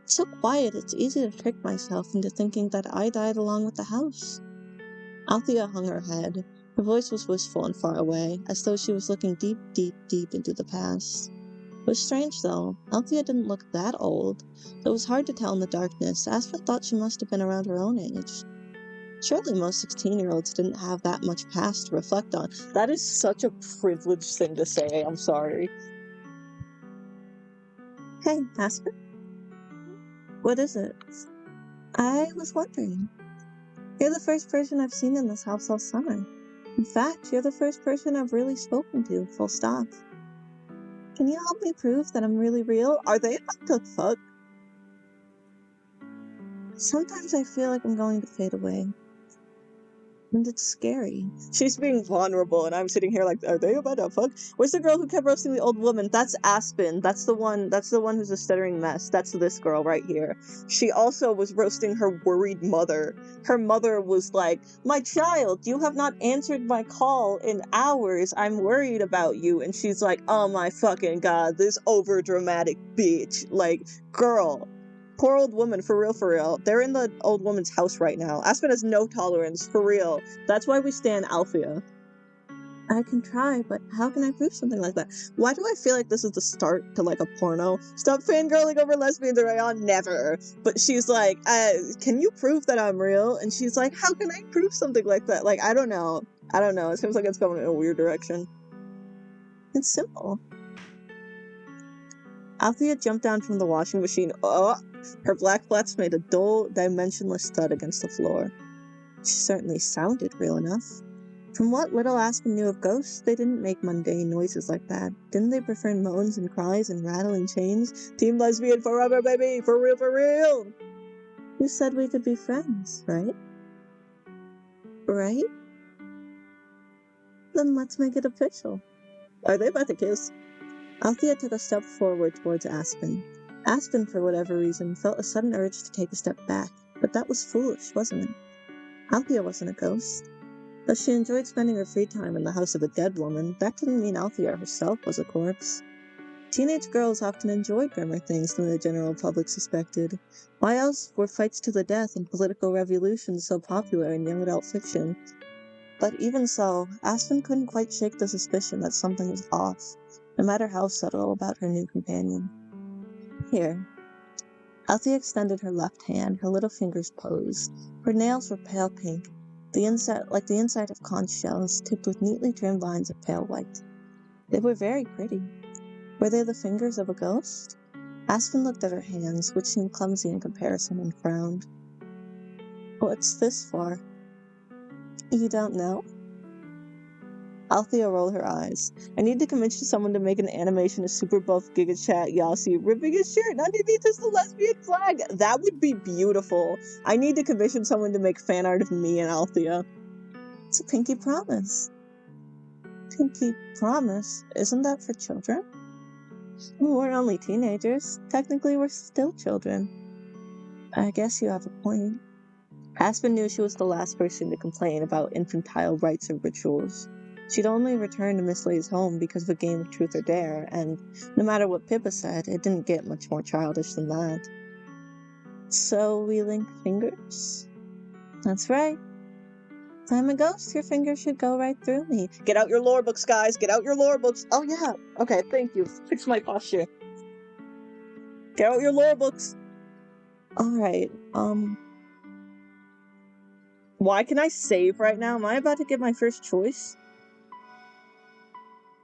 It's easy to trick myself into thinking that I died along with the house. Althea hung her head. Her voice was wistful and far away, as though she was looking deep, deep, deep into the past. It was strange, though. Althea didn't look that old. It was hard to tell in the darkness. Aspen thought she must have been around her own age. Surely most 16-year-olds didn't have that much past to reflect on. That is such a privileged thing to say. I'm sorry. Hey, Aspen? What is it? I was wondering. You're the first person I've seen in this house all summer. In fact, you're the first person I've really spoken to, full stop. Can you help me prove that I'm really real? Are they about to fuck? Sometimes I feel like I'm going to fade away. And it's scary. She's being vulnerable, and I'm sitting here like, are they about to fuck? Where's the girl who kept roasting the old woman? That's Aspen. That's the one who's a stuttering mess. That's this girl right here. She also was roasting her worried mother. Her mother was like, my child, you have not answered my call in hours. I'm worried about you. And she's like, oh my fucking god, this overdramatic bitch. Like, girl. Poor old woman, for real. They're in the old woman's house right now. Aspen has no tolerance, for real. That's why we stand Althea. I can try, but how can I prove something like that? Why do I feel like this is the start to, like, a porno? Stop fangirling over lesbians or Rayon, never. But she's like, can you prove that I'm real? And she's like, how can I prove something like that? Like, I don't know. It seems like it's going in a weird direction. It's simple. Althea jumped down from the washing machine. Her black flats made a dull, dimensionless thud against the floor. She certainly sounded real enough. From what little Aspen knew of ghosts, they didn't make mundane noises like that. Didn't they prefer moans and cries and rattling chains? Team lesbian forever, baby! For real! You said we could be friends, right? Right? Then let's make it official. Are they about to kiss? Althea took a step forward towards Aspen. Aspen, for whatever reason, felt a sudden urge to take a step back, but that was foolish, wasn't it? Althea wasn't a ghost. Though she enjoyed spending her free time in the house of a dead woman, that didn't mean Althea herself was a corpse. Teenage girls often enjoyed grimmer things than the general public suspected. Why else were fights to the death and political revolutions so popular in young adult fiction? But even so, Aspen couldn't quite shake the suspicion that something was off, no matter how subtle, about her new companion. Here. Althea extended her left hand, her little fingers posed. Her nails were pale pink, like the inside of conch shells, tipped with neatly trimmed lines of pale white. They were very pretty. Were they the fingers of a ghost? Aspen looked at her hands, which seemed clumsy in comparison, and frowned. What's this for? You don't know? Althea rolled her eyes. I need to commission someone to make an animation of super buff Giga Chat Yasi ripping his shirt and underneath is the lesbian flag. That would be beautiful. I need to commission someone to make fan art of me and Althea. It's a pinky promise. Pinky promise? Isn't that for children? We're only teenagers. Technically, we're still children. I guess you have a point. Aspen knew she was the last person to complain about infantile rites or rituals. She'd only returned to Miss Lay's home because of a game of truth or dare, and no matter what Pippa said, it didn't get much more childish than that. So we link fingers? That's right. If I'm a ghost, your fingers should go right through me. Get out your lore books, guys! Get out your lore books! Oh yeah! Okay, thank you. Fix my posture. Get out your lore books! Alright, why can I save right now? Am I about to get my first choice?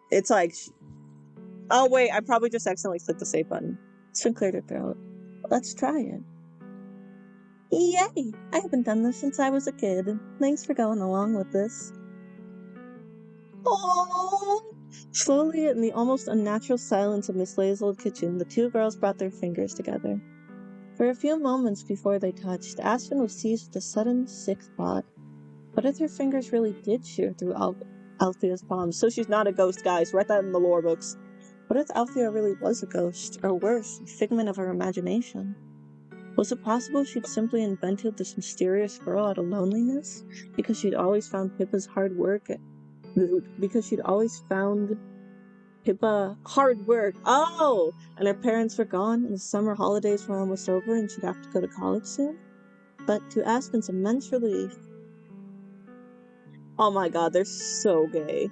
It's like... Oh wait, I probably just accidentally clicked the save button. It's been cleared her throat. Let's try it. Yay! I haven't done this since I was a kid. Thanks for going along with this. Oh! Slowly, in the almost unnatural silence of Miss Lay's old kitchen, the two girls brought their fingers together. For a few moments before they touched, Aspen was seized with a sudden, sick thought. What if her fingers really did shear through Althea's palms? So she's not a ghost, guys. Write that in the lore books. What if Althea really was a ghost, or worse, a figment of her imagination? Was it possible she'd simply invented this mysterious girl out of loneliness? Because she'd always found Pippa's hard work. Oh! And her parents were gone, and the summer holidays were almost over, and she'd have to go to college soon? But to Aspen's immense relief... Oh my god, they're so gay.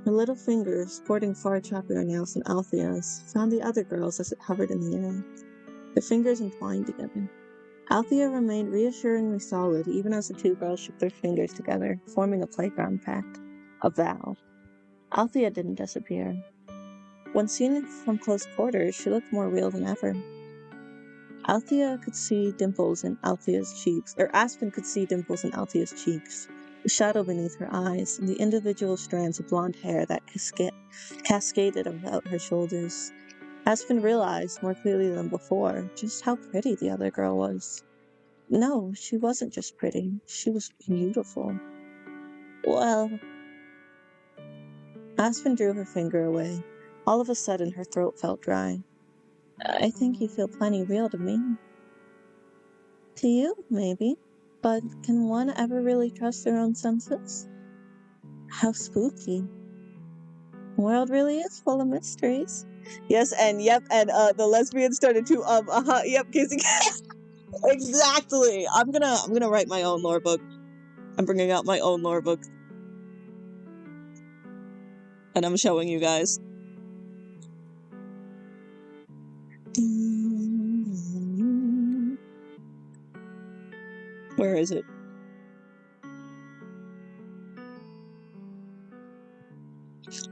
Her little fingers, sporting far choppier nails than Althea's, found the other girls as it hovered in the air. Their fingers entwined together. Althea remained reassuringly solid even as the two girls shook their fingers together, forming a playground pact. A vow. Althea didn't disappear. When seen from close quarters, she looked more real than ever. Althea could see dimples in Althea's cheeks, or Aspen could see dimples in Althea's cheeks, the shadow beneath her eyes, and the individual strands of blonde hair that cascaded about her shoulders. Aspen realized, more clearly than before, just how pretty the other girl was. No, she wasn't just pretty. She was beautiful. Well... Aspen drew her finger away. All of a sudden, her throat felt dry. I think you feel plenty real to me. To you, maybe. But can one ever really trust their own senses? How spooky. The world really is full of mysteries. Yes, and the lesbians started to, yep, kissing. Exactly. I'm gonna write my own lore book. I'm bringing out my own lore book. And I'm showing you guys. Where is it?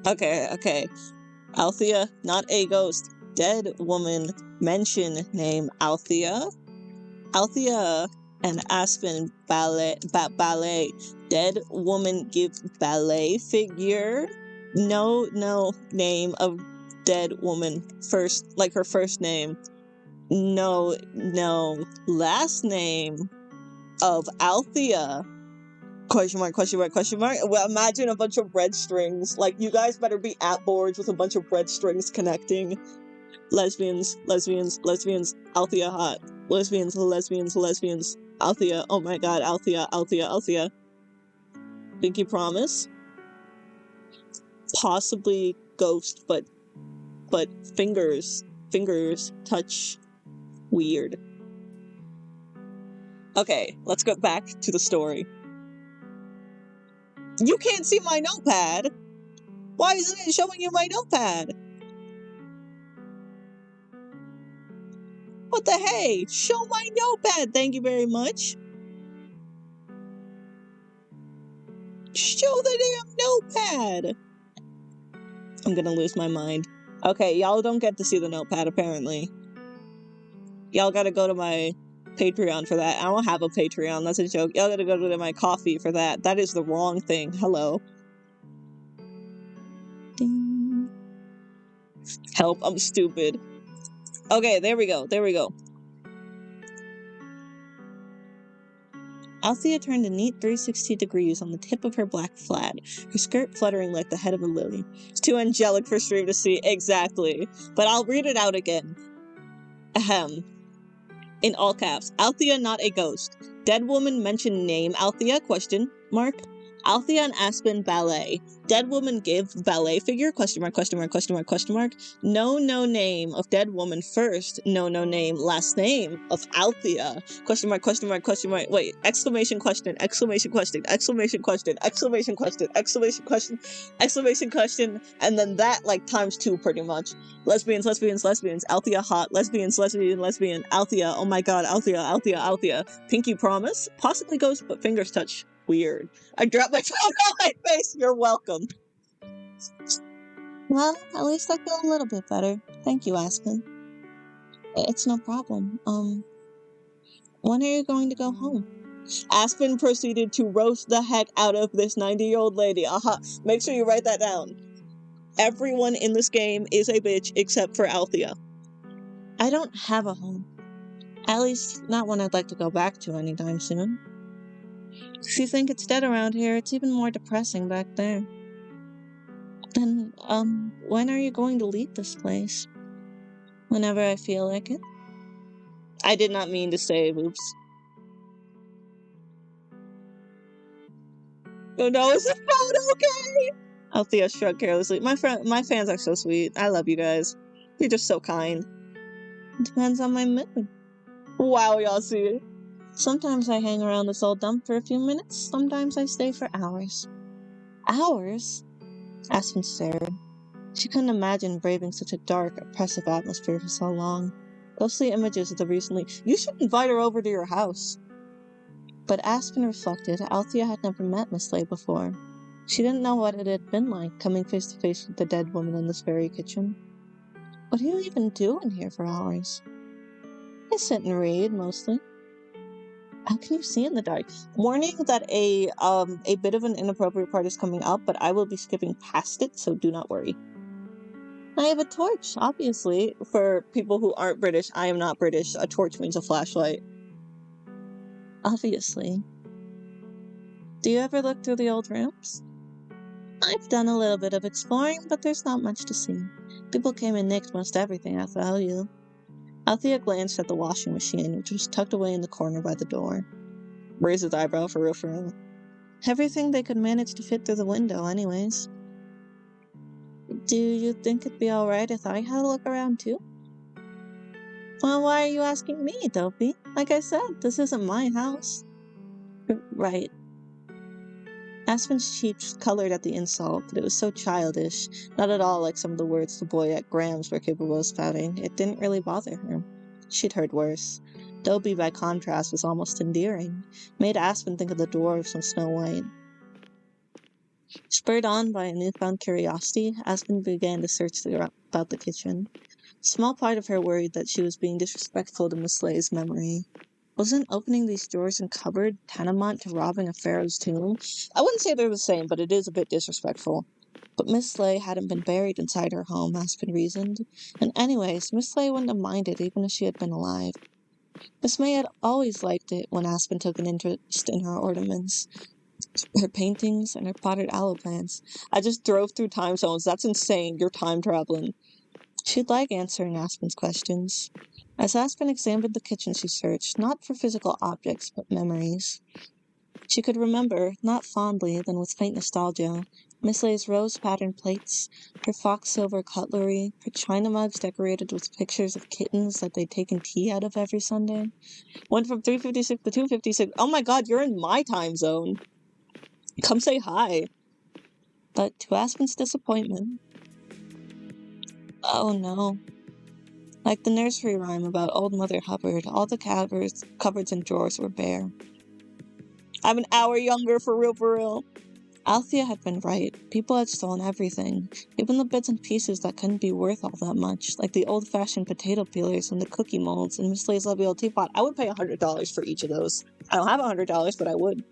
Okay. Althea, not a ghost. Dead woman, mention name Althea. Althea and Aspen ballet. Dead woman give ballet figure. No name of dead woman. Her first name. No last name of Althea. Question mark. Well, imagine a bunch of red strings. Like, you guys better be at boards with a bunch of red strings connecting. Lesbians. Althea hot. Lesbians. Althea. Oh my god, Althea. Pinky promise. Possibly ghost, but fingers touch weird. Okay, let's go back to the story. You can't see my notepad! Why isn't it showing you my notepad? What the hey? Show my notepad, thank you very much. Show the damn notepad! I'm gonna lose my mind. Okay, y'all don't get to see the notepad, apparently. Y'all gotta go to my Patreon for that. I don't have a Patreon, that's a joke. Y'all gotta go to my Ko-fi for that. That is the wrong thing. Hello. Ding. Help, I'm stupid. Okay, there we go. Althea turned a neat 360 degrees on the tip of her black flag, her skirt fluttering like the head of a lily. It's too angelic for stream to see, exactly. But I'll read it out again. Ahem. In all caps, Althea not a ghost. Dead woman mention name Althea, question mark. Althea and Aspen ballet. Dead woman give ballet figure, question mark. No name of dead woman first, no name last name of Althea, question mark. Wait, exclamation question, and then that like times 2 pretty much. Lesbians, Althea hot, lesbian, Althea, oh my god, Althea, pinky promise, possibly ghost, but fingers touch weird. I dropped my phone on my face, you're welcome. Well, at least I feel a little bit better. Thank you, Aspen. It's no problem. When are you going to go home? Aspen proceeded to roast the heck out of this 90-year-old lady. Make sure you write that down. Everyone in this game is a bitch except for Althea. I don't have a home. At least, not one I'd like to go back to anytime soon. If you think it's dead around here, it's even more depressing back there. Then, when are you going to leave this place? Whenever I feel like it. I did not mean to say, oops. Oh no, is the phone okay? Althea shrugged carelessly. My fans are so sweet. I love you guys. You're just so kind. It depends on my mood. Wow, y'all see it. Sometimes I hang around this old dump for a few minutes. Sometimes I stay for hours. Hours? Aspen stared. She couldn't imagine braving such a dark, oppressive atmosphere for so long. Ghostly images of the recently. You should invite her over to your house. But Aspen reflected, Althea had never met Miss Lay before. She didn't know what it had been like, coming face to face with the dead woman in this very kitchen. What do you even do in here for hours? I sit and read, mostly. How can you see in the dark? Warning that a bit of an inappropriate part is coming up, but I will be skipping past it, so do not worry. I have a torch, obviously. For people who aren't British, I am not British. A torch means a flashlight. Obviously. Do you ever look through the old rooms? I've done a little bit of exploring, but there's not much to see. People came and nicked most everything of value. Althea glanced at the washing machine, which was tucked away in the corner by the door. Raised his eyebrow for real. Everything they could manage to fit through the window, anyways. Do you think it'd be alright if I had a look around too? Well, why are you asking me, Dopey? Like I said, this isn't my house. Right. Aspen's cheeks colored at the insult, but it was so childish, not at all like some of the words the boy at Graham's were capable of spouting. It didn't really bother her. She'd heard worse. Dopey, by contrast, was almost endearing, made Aspen think of the dwarves from Snow White. Spurred on by a newfound curiosity, Aspen began to search about the kitchen. A small part of her worried that she was being disrespectful to Miss Lay's memory. Wasn't opening these drawers and cupboard tantamount to robbing a pharaoh's tomb? I wouldn't say they're the same, but it is a bit disrespectful. But Miss Lay hadn't been buried inside her home, Aspen reasoned. And anyways, Miss Lay wouldn't have minded even if she had been alive. Miss May had always liked it when Aspen took an interest in her ornaments, her paintings, and her potted aloe plants. I just drove through time zones. That's insane. You're time traveling. She'd like answering Aspen's questions. As Aspen examined the kitchen, she searched, not for physical objects, but memories. She could remember, not fondly, then with faint nostalgia, Miss Lay's rose-patterned plates, her fox-silver cutlery, her china mugs decorated with pictures of kittens that they'd taken tea out of every Sunday. Went from 356 to 256. Oh my god, you're in my time zone. Come say hi. But to Aspen's disappointment... Oh no. Like the nursery rhyme about Old Mother Hubbard, all the cupboards and drawers were bare. I'm an hour younger, for real. Althea had been right. People had stolen everything, even the bits and pieces that couldn't be worth all that much, like the old-fashioned potato peelers and the cookie molds and Miss Lay's lovely old teapot. I would pay $100 for each of those. I don't have $100, but I would.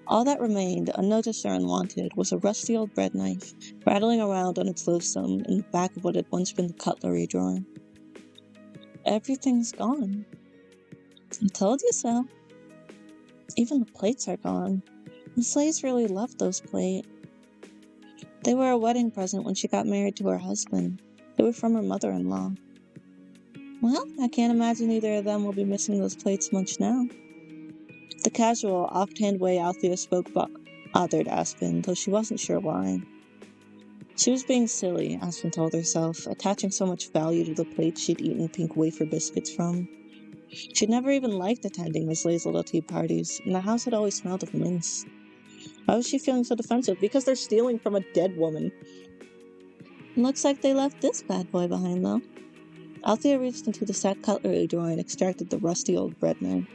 All that remained, unnoticed or unwanted, was a rusty old bread knife, rattling around on its loathsome in the back of what had once been the cutlery drawer. Everything's gone. I told you so. Even the plates are gone. Miss Lay's really loved those plates. They were a wedding present when she got married to her husband. They were from her mother-in-law. Well, I can't imagine either of them will be missing those plates much now. The casual, offhand way Althea spoke bothered Aspen, though she wasn't sure why. She was being silly, Aspen told herself, attaching so much value to the plates she'd eaten pink wafer biscuits from. She'd never even liked attending Miss Lay's little tea parties, and the house had always smelled of mince. Why was she feeling so defensive? Because they're stealing from a dead woman. Looks like they left this bad boy behind, though. Althea reached into the set cutlery drawer and extracted the rusty old bread knife.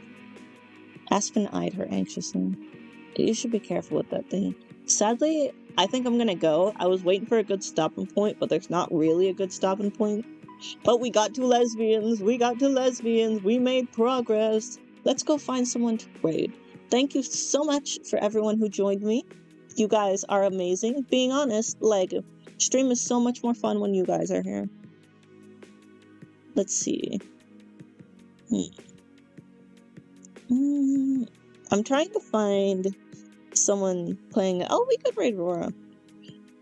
Aspen eyed her anxiously. You should be careful with that thing. Sadly, I think I'm gonna go. I was waiting for a good stopping point, but there's not really a good stopping point. But we got to lesbians. We got to lesbians. We made progress. Let's go find someone to raid. Thank you so much for everyone who joined me. You guys are amazing. Being honest, like, stream is so much more fun when you guys are here. Let's see. I'm trying to find someone playing. Oh, we could raid Aurora.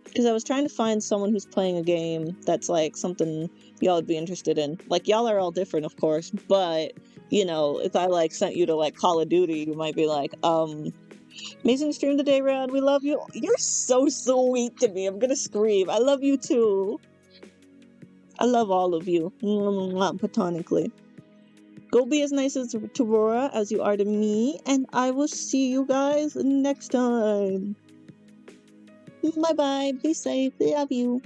Because I was trying to find someone who's playing a game that's like something y'all would be interested in. Like, y'all are all different, of course, but you know, if I like sent you to like Call of Duty, you might be like, amazing stream today, Rad. We love you. You're so sweet to me. I'm gonna scream. I love you too. I love all of you. Platonically. Go be as nice to Aurora as you are to me, and I will see you guys next time. Bye bye. Be safe. Love you.